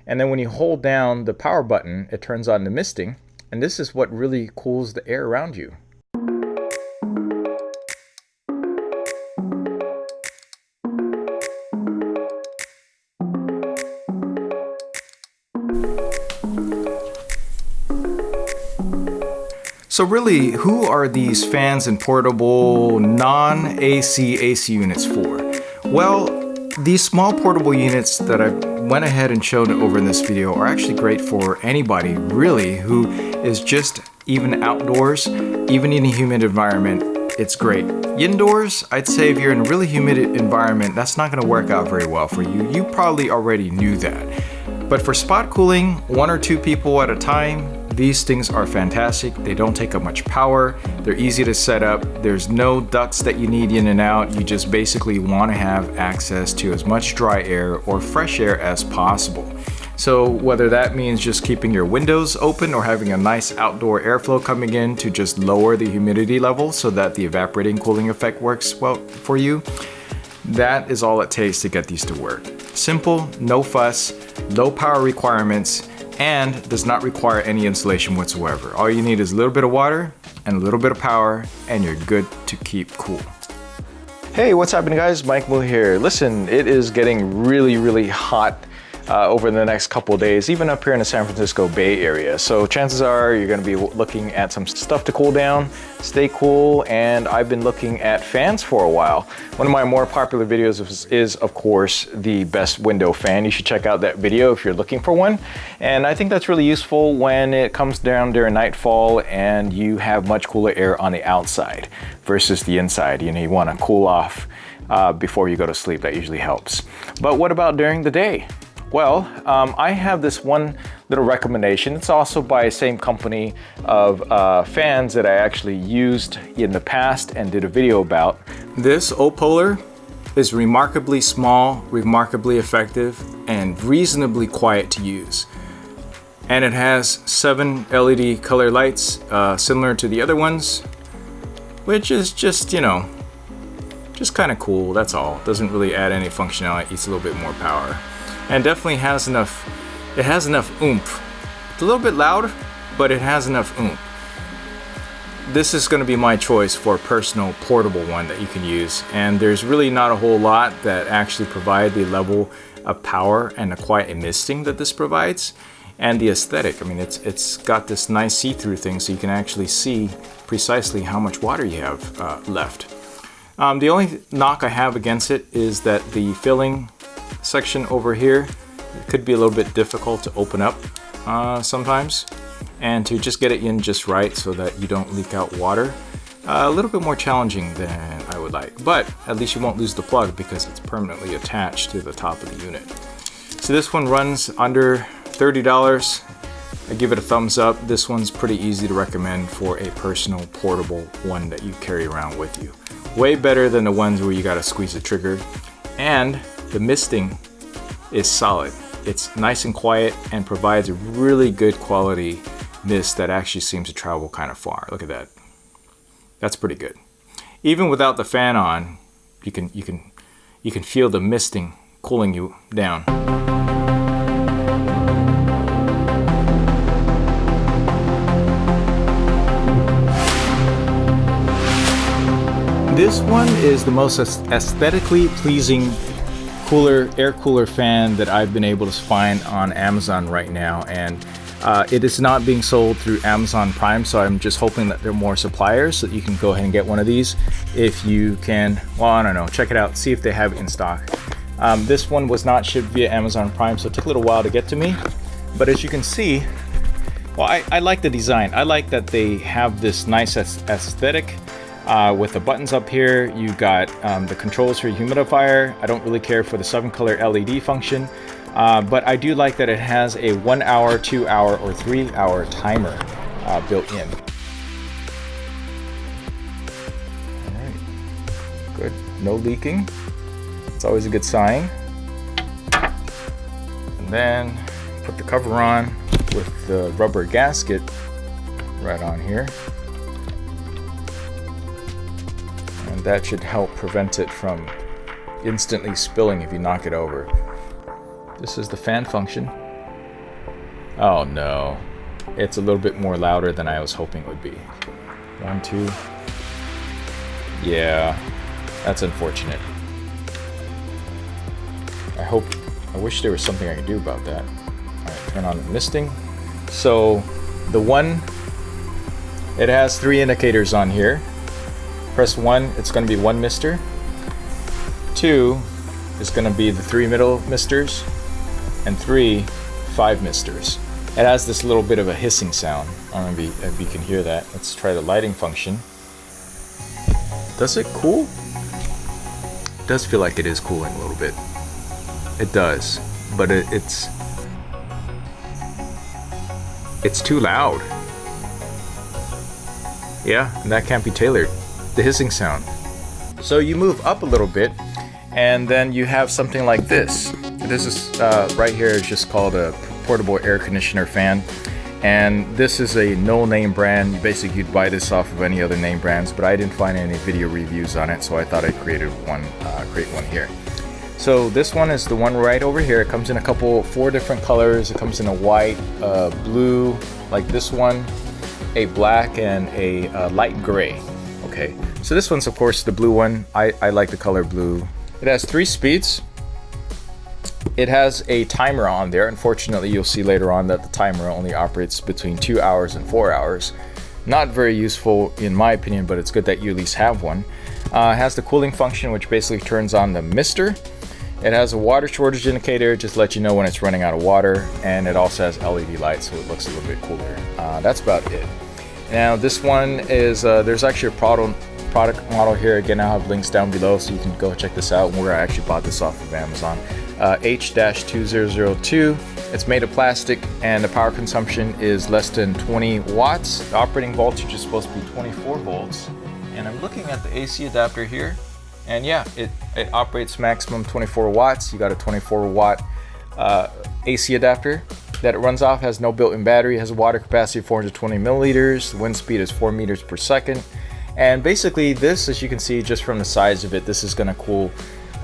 And then when you hold down the power button, it turns on the misting. And this is what really cools the air around you. So really, who are these fans and portable non-AC AC units for? Well, these small portable units that I went ahead and showed over in this video are actually great for anybody really who is just even outdoors, even in a humid environment. It's great. Indoors, I'd say if you're in a really humid environment, that's not going to work out very well for you. You probably already knew that. But for spot cooling, 1 or 2 people at a time, these things are fantastic. They don't take up much power. They're easy to set up. There's no ducts that you need in and out. You just basically want to have access to as much dry air or fresh air as possible. So whether that means just keeping your windows open or having a nice outdoor airflow coming in to just lower the humidity level so that the evaporating cooling effect works well for you, that is all it takes to get these to work. Simple, no fuss, low power requirements, and does not require any insulation whatsoever. All you need is a little bit of water and a little bit of power, and you're good to keep cool. Hey, what's happening guys? Mike Moo here. Listen, it is getting really hot over the next couple of days, even up here in the San Francisco Bay Area. So chances are you're gonna be looking at some stuff to cool down, stay cool, and I've been looking at fans for a while. One of my more popular videos is of course, the best window fan. You should check out that video if you're looking for one. And I think that's really useful when it comes down during nightfall and you have much cooler air on the outside versus the inside. You know, you wanna cool off before you go to sleep. That usually helps. But what about during the day? Well, I have this one little recommendation. It's also by the same company of fans that I actually used in the past and did a video about. This Opolar is remarkably small, remarkably effective, and reasonably quiet to use. And it has 7 LED color lights, similar to the other ones, which is just, you know, just kind of cool, that's all. Doesn't really add any functionality, it's a little bit more power. And definitely has enough, it has enough oomph. It's a little bit loud, but it has enough oomph. This is going to be my choice for a personal portable one that you can use. And there's really not a whole lot that actually provide the level of power and the quiet misting that this provides. And the aesthetic, I mean, it's got this nice see-through thing so you can actually see precisely how much water you have left. The only knock I have against it is that the filling section over here, it could be a little bit difficult to open up sometimes, and to just get it in just right so that you don't leak out water, a little bit more challenging than I would like, but at least you won't lose the plug because it's permanently attached to the top of the unit. So this one runs under $30. I give it a thumbs up. This one's pretty easy to recommend for a personal portable one that you carry around with you. Way better than the ones where you gotta squeeze the trigger, and the misting is solid. It's nice and quiet and provides a really good quality mist that actually seems to travel kind of far. Look at that. That's pretty good. Even without the fan on, you can feel the misting cooling you down. This one is the most aesthetically pleasing air cooler fan that I've been able to find on Amazon right now, and it is not being sold through Amazon Prime, so I'm just hoping that there are more suppliers so that you can go ahead and get one of these if you can. Well, I don't know, check it out, see if they have it in stock. This one was not shipped via Amazon Prime, so it took a little while to get to me, but as you can see, well, I like the design. I like that they have this nice aesthetic. With the buttons up here, you got the controls for your humidifier. I don't really care for the 7-color LED function, but I do like that it has a 1 hour, 2 hour, or 3 hour timer built in. All right, good, no leaking. It's always a good sign. And then put the cover on with the rubber gasket right on here. And that should help prevent it from instantly spilling if you knock it over. This is the fan function. Oh no, it's a little bit more louder than I was hoping it would be. 1, 2. Yeah, that's unfortunate. I wish there was something I could do about that. Alright, turn on the misting. So the one, it has 3 indicators on here. Press 1, it's going to be 1 mister. 2 is going to be the 3 middle misters. And 3, 5 misters. It has this little bit of a hissing sound. I don't know if you can hear that. Let's try the lighting function. Does it cool? It does feel like it is cooling a little bit. It does, but it's too loud. Yeah, and that can't be tailored. The hissing sound. So you move up a little bit, and then you have something like this. This is right here is just called a portable air conditioner fan, and this is a no-name brand. Basically, you'd buy this off of any other name brands, but I didn't find any video reviews on it, so I thought I'd create one here. So this one is the one right over here. It comes in 4 different colors. It comes in a white, blue, like this one, a black, and a light gray. Okay, so this one's of course the blue one. I like the color blue. It has 3 speeds. It has a timer on there. Unfortunately, you'll see later on that the timer only operates between 2 hours and 4 hours. Not very useful in my opinion, but it's good that you at least have one. It has the cooling function, which basically turns on the mister. It has a water shortage indicator, just let you know when it's running out of water, and it also has LED lights, so it looks a little bit cooler. That's about it. Now this one is, there's actually a product model here. Again, I'll have links down below, so you can go check this out. I actually bought this off of Amazon. H-2002. It's made of plastic, and the power consumption is less than 20 watts. The operating voltage is supposed to be 24 volts. And I'm looking at the AC adapter here. And yeah, it operates maximum 24 watts. You got a 24 watt AC adapter that it runs off. Has no built-in battery. Has a water capacity of 420 milliliters. The wind speed is 4 meters per second. And basically this, as you can see just from the size of it, this is going to cool.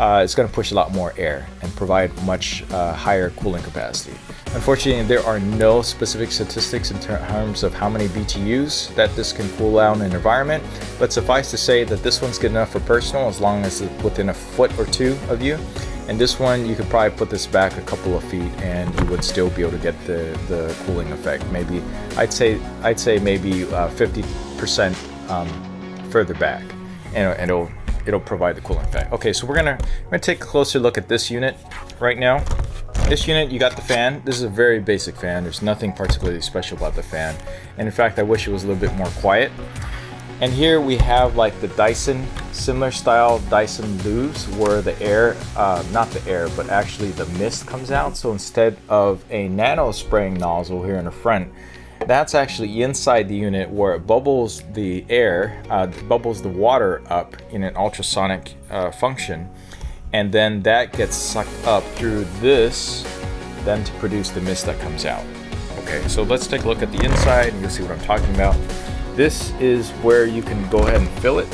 It's going to push a lot more air and provide much higher cooling capacity. Unfortunately, there are no specific statistics in terms of how many BTUs that this can cool down an environment, but suffice to say that this one's good enough for personal as long as it's within a foot or 2 of you. And this one, you could probably put this back a couple of feet and you would still be able to get the cooling effect. Maybe, I'd say maybe 50% further back, and it'll provide the cooling effect. Okay, so we're gonna take a closer look at this unit right now. This unit, you got the fan. This is a very basic fan. There's nothing particularly special about the fan. And in fact, I wish it was a little bit more quiet. And here we have like the Dyson, similar style Dyson Luves, where the air, not the air, but actually the mist comes out. So instead of a nano spraying nozzle here in the front, that's actually inside the unit where it bubbles the air, bubbles the water up in an ultrasonic function. And then that gets sucked up through this, then to produce the mist that comes out. Okay, so let's take a look at the inside and you'll see what I'm talking about. This is where you can go ahead and fill it.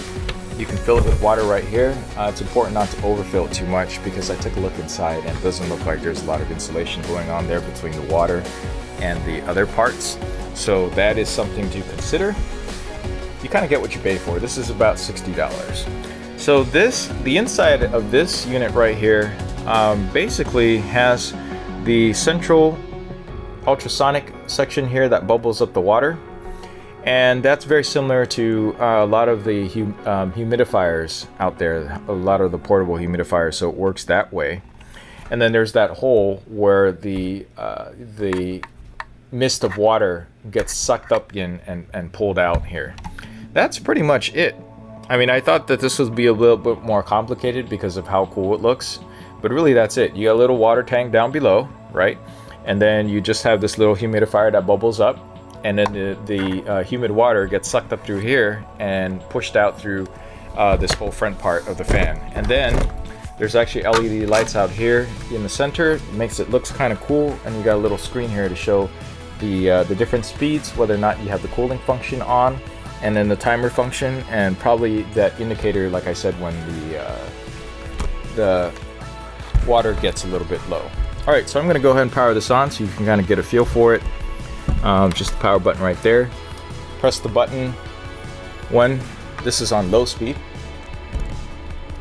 You can fill it with water right here. It's important not to overfill it too much because I took a look inside and it doesn't look like there's a lot of insulation going on there between the water and the other parts. So that is something to consider. You kind of get what you pay for. This is about $60. So the inside of this unit right here basically has the central ultrasonic section here that bubbles up the water. And that's very similar to a lot of the humidifiers out there, a lot of the portable humidifiers, so it works that way. And then there's that hole where the mist of water gets sucked up in and pulled out here. That's pretty much it. I mean, I thought that this would be a little bit more complicated because of how cool it looks, but really that's it. You got a little water tank down below, right? And then you just have this little humidifier that bubbles up, and then the humid water gets sucked up through here and pushed out through this whole front part of the fan. And then there's actually LED lights out here in the center. It makes it looks kind of cool, and you got a little screen here to show the different speeds, whether or not you have the cooling function on, and then the timer function, and probably that indicator, like I said, when the water gets a little bit low. All right, so I'm gonna go ahead and power this on so you can kind of get a feel for it. Just the power button right there. Press the button when this is on low speed.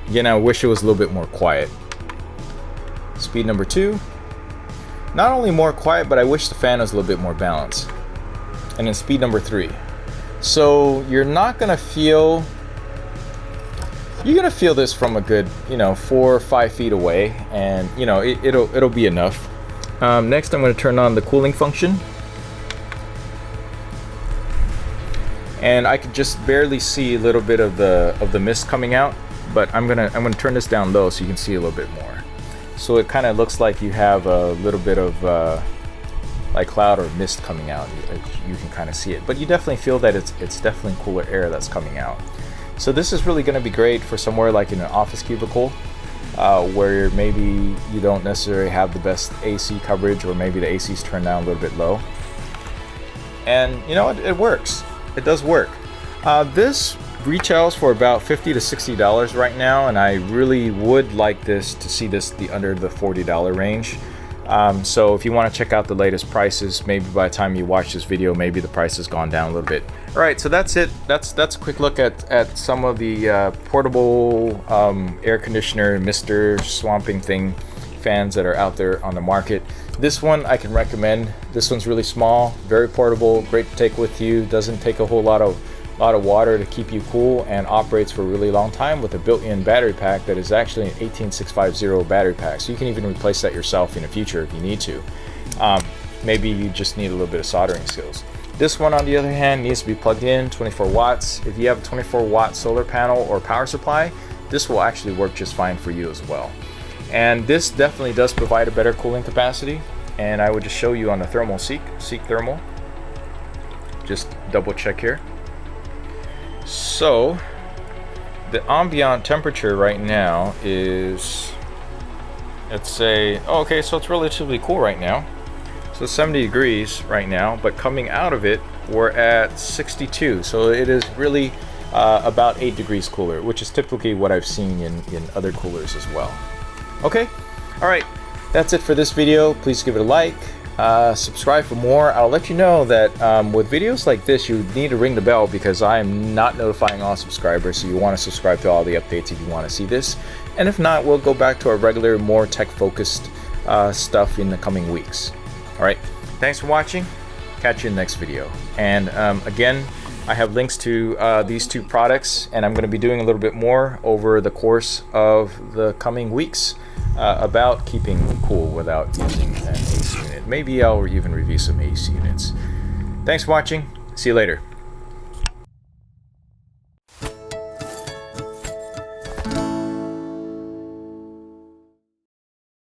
Again, I wish it was a little bit more quiet. Speed number 2. Not only more quiet, but I wish the fan was a little bit more balanced. And then speed number 3. So you're not gonna feel, you're gonna feel this from a good, 4 or 5 feet away, and it'll be enough. Next, I'm gonna turn on the cooling function, and I could just barely see a little bit of the mist coming out, but I'm gonna turn this down low so you can see a little bit more. So it kind of looks like you have a little bit of like cloud or mist coming out. You can kind of see it, but you definitely feel that it's definitely cooler air that's coming out. So this is really going to be great for somewhere like in an office cubicle, where maybe you don't necessarily have the best AC coverage, or maybe the AC's turned down a little bit low. And it works. It does work. This retails for about $50 to $60 right now, and I really would like this to see this under the $40 range. So if you want to check out the latest prices, maybe by the time you watch this video, maybe the price has gone down a little bit. All right, so that's it. That's a quick look at some of the portable air conditioner, Mr. Swamping Thing fans that are out there on the market. This one I can recommend. This one's really small, very portable, great to take with you. Doesn't take a whole lot of water to keep you cool, and operates for a really long time with a built-in battery pack that is actually an 18650 battery pack. So you can even replace that yourself in the future if you need to. Maybe you just need a little bit of soldering skills. This one, on the other hand, needs to be plugged in, 24 watts. If you have a 24-watt solar panel or power supply, this will actually work just fine for you as well. And this definitely does provide a better cooling capacity. And I would just show you on the thermal Seek Thermal. Just double check here. So the ambient temperature right now is, let's say, okay, so it's relatively cool right now. So 70 degrees right now, but coming out of it, we're at 62. So it is really about 8 degrees cooler, which is typically what I've seen in other coolers as well. Okay, all right, that's it for this video. Please give it a like. Subscribe for more. I'll let you know that with videos like this, you need to ring the bell, because I am not notifying all subscribers. So you want to subscribe to all the updates if you want to see this. And if not, we'll go back to our regular, more tech-focused stuff in the coming weeks. All right. Thanks for watching. Catch you in the next video. And again, I have links to these two products, and I'm going to be doing a little bit more over the course of the coming weeks about keeping cool without using an AC unit. Maybe I'll even review some AC units. Thanks for watching. See you later.